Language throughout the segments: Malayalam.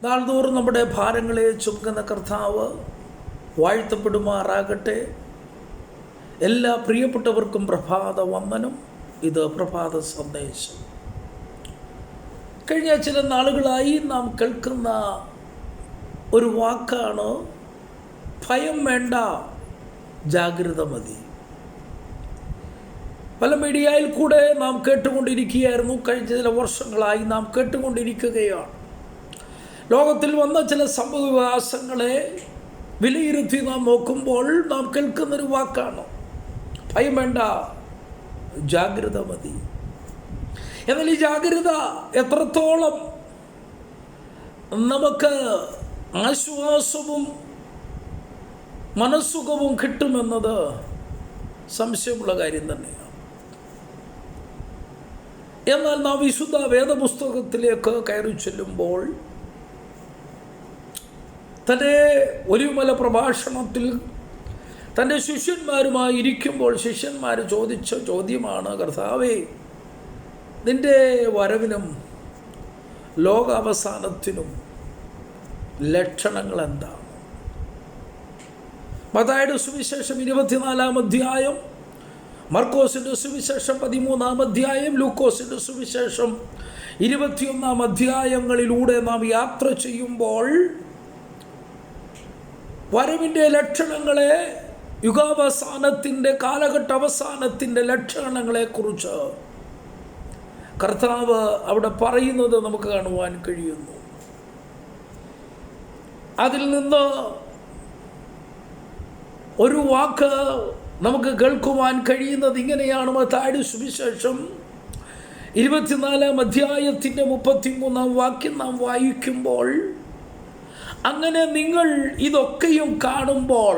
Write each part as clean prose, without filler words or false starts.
നാൾതോറും നമ്മുടെ ഭാരങ്ങളെ ചുമക്കുന്ന കർത്താവ് വാഴ്ത്തപ്പെടുമാറാകട്ടെ. എല്ലാ പ്രിയപ്പെട്ടവർക്കും പ്രഭാത വന്ദനം. ഇത് പ്രഭാത സന്ദേശം. കഴിഞ്ഞ ചില നാളുകളായി നാം കേൾക്കുന്ന ഒരു വാക്കാണ് ഭയം വേണ്ട, ജാഗ്രത മതി. പല മീഡിയയിൽ കൂടെ നാം കേട്ടുകൊണ്ടിരിക്കുകയായിരുന്നു. കഴിഞ്ഞ ചില വർഷങ്ങളായി നാം കേട്ടുകൊണ്ടിരിക്കുകയാണ്. ലോകത്തിൽ വന്ന ചില സംഭവവികാസങ്ങളെ വിലയിരുത്തി നാം നോക്കുമ്പോൾ നാം കേൾക്കുന്നൊരു വാക്കാണ് ഭയം വേണ്ട, ജാഗ്രത മതി. എന്നാൽ ഈ ജാഗ്രത എത്രത്തോളം നമുക്ക് ആശ്വാസവും മനസ്സുഖവും കിട്ടുമെന്നത് സംശയമുള്ള കാര്യം തന്നെയാണ്. എന്നാൽ നാം വിശുദ്ധ വേദപുസ്തകത്തിലേക്ക് കയറി ചെല്ലുമ്പോൾ തൻ്റെ ഒലിവുമല പ്രഭാഷണത്തിൽ തൻ്റെ ശിഷ്യന്മാരുമായി ഇരിക്കുമ്പോൾ ശിഷ്യന്മാർ ചോദിച്ച ചോദ്യമാണ്, കർത്താവേ, നിൻ്റെ വരവിനും ലോകാവസാനത്തിനും ലക്ഷണങ്ങൾ എന്താണ്? മത്തായിയുടെ സുവിശേഷം 24-ാം അധ്യായം, മർക്കോസിൻ്റെ സുവിശേഷം 13-ാം അധ്യായം, ലൂക്കോസിൻ്റെ സുവിശേഷം 21-ാം അധ്യായങ്ങളിലൂടെ നാം യാത്ര ചെയ്യുമ്പോൾ വരവിൻ്റെ ലക്ഷണങ്ങളെ, യുഗാവസാനത്തിൻ്റെ കാലഘട്ട അവസാനത്തിൻ്റെ ലക്ഷണങ്ങളെക്കുറിച്ച് കർത്താവ് അവിടെ പറയുന്നത് നമുക്ക് കാണുവാൻ കഴിയുന്നു. അതിൽ നിന്ന് ഒരു വാക്ക് നമുക്ക് കേൾക്കുവാൻ കഴിയുന്നത് ഇങ്ങനെയാണ്. മത്തായിയുടെ സുവിശേഷം 24-ാം അധ്യായത്തിൻ്റെ 33-ാം വാക്യം നാം വായിക്കുമ്പോൾ, അങ്ങനെ നിങ്ങൾ ഇതൊക്കെയും കാണുമ്പോൾ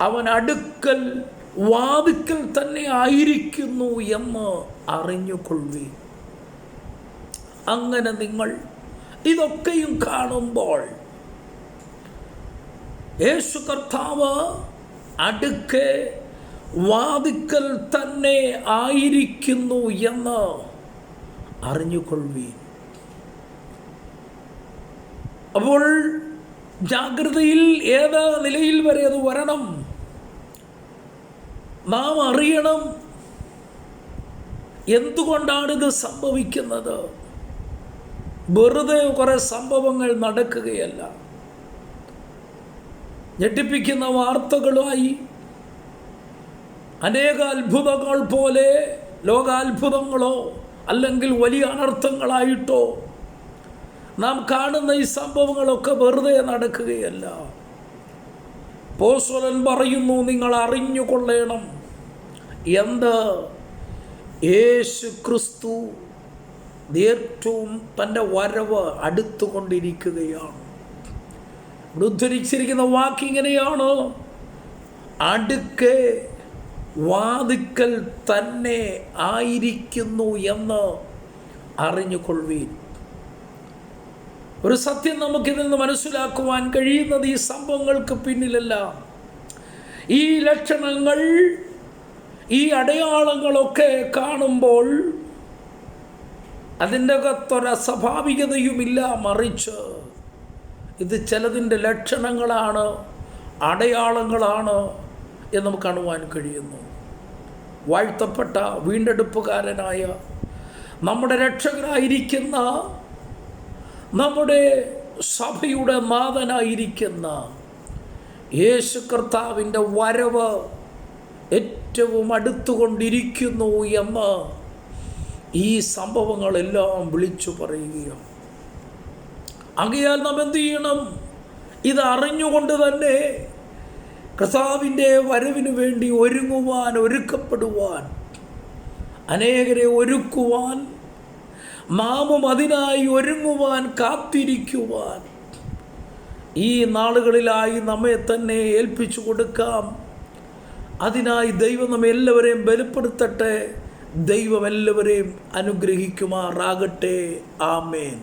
അവൻ അടുക്കൽ വാതിക്കൽ തന്നെ ആയിരിക്കുന്നു എന്ന് അറിഞ്ഞുകൊള്ളുവിൻ. അങ്ങനെ നിങ്ങൾ ഇതൊക്കെയും കാണുമ്പോൾ യേശു കർത്താവ് അടുക്കെ വാതിക്കൽ തന്നെ ആയിരിക്കുന്നു എന്ന് അറിഞ്ഞുകൊള്ളുവിൻ. അപ്പോൾ ജാഗ്രതയിൽ ഏത് നിലയിൽ വരെ അത് വരണം? നാം അറിയണം എന്തുകൊണ്ടാണിത് സംഭവിക്കുന്നത്. വെറുതെ കുറേ സംഭവങ്ങൾ നടക്കുകയല്ല. ഞെട്ടിപ്പിക്കുന്ന വാർത്തകളുമായി അനേക അത്ഭുതങ്ങൾ പോലെ, ലോകാത്ഭുതങ്ങളോ അല്ലെങ്കിൽ വലിയ അനർത്ഥങ്ങളായിട്ടോ നാം കാണുന്ന ഈ സംഭവങ്ങളൊക്കെ വെറുതെ നടക്കുകയല്ല. അപ്പോസ്തലൻ പറയുന്നു, നിങ്ങൾ അറിഞ്ഞുകൊള്ളണം എന്ത്? യേശു ക്രിസ്തു ഏറ്റവും തൻ്റെ വരവ് അടുത്തുകൊണ്ടിരിക്കുകയാണ്. ഇവിടെ ഉദ്ധരിച്ചിരിക്കുന്ന വാക്കിങ്ങനെയാണ്, അടുക്കെ വാതിക്കൽ തന്നെ ആയിരിക്കുന്നു എന്ന് അറിഞ്ഞുകൊള്ളുവീൻ. ഒരു സത്യം നമുക്കിതിൽ നിന്ന് മനസ്സിലാക്കുവാൻ കഴിയുന്നത്, ഈ സംഭവങ്ങൾക്ക് പിന്നിലല്ല, ഈ ലക്ഷണങ്ങൾ, ഈ അടയാളങ്ങളൊക്കെ കാണുമ്പോൾ അതിൻ്റെ അകത്തൊരു അസ്വാഭാവികതയുമില്ല. മറിച്ച് ഇത് ചിലതിൻ്റെ ലക്ഷണങ്ങളാണ്, അടയാളങ്ങളാണ് എന്ന് നമുക്ക് കാണുവാൻ കഴിയുന്നു. വാഴ്ത്തപ്പെട്ട വീണ്ടെടുപ്പുകാരനായ നമ്മുടെ രക്ഷകനായിരിക്കുന്ന, നമ്മുടെ സഭയുടെ നാഥനായിരിക്കുന്ന യേശു കർത്താവിൻ്റെ വരവ് ഏറ്റവും അടുത്തുകൊണ്ടിരിക്കുന്നു എന്ന് ഈ സംഭവങ്ങളെല്ലാം വിളിച്ചു പറയുകയാണ്. ആകയാൽ നാം എന്ത് ചെയ്യണം? ഇത് അറിഞ്ഞുകൊണ്ട് തന്നെ കർത്താവിൻ്റെ വരവിന് വേണ്ടി ഒരുക്കപ്പെടുവാൻ, അനേകരെ ഒരുക്കുവാൻ, നാമും അതിനായി ഒരുങ്ങുവാൻ, കാത്തിരിക്കുവാൻ ഈ നാളുകളിലായി നമ്മെ തന്നെ ഏൽപ്പിച്ചു കൊടുക്കാം. അതിനായി ദൈവം നമ്മെ എല്ലാവരെയും ബലപ്പെടുത്തട്ടെ. ദൈവം എല്ലാവരെയും അനുഗ്രഹിക്കുമാറാകട്ടെ. ആമേൻ.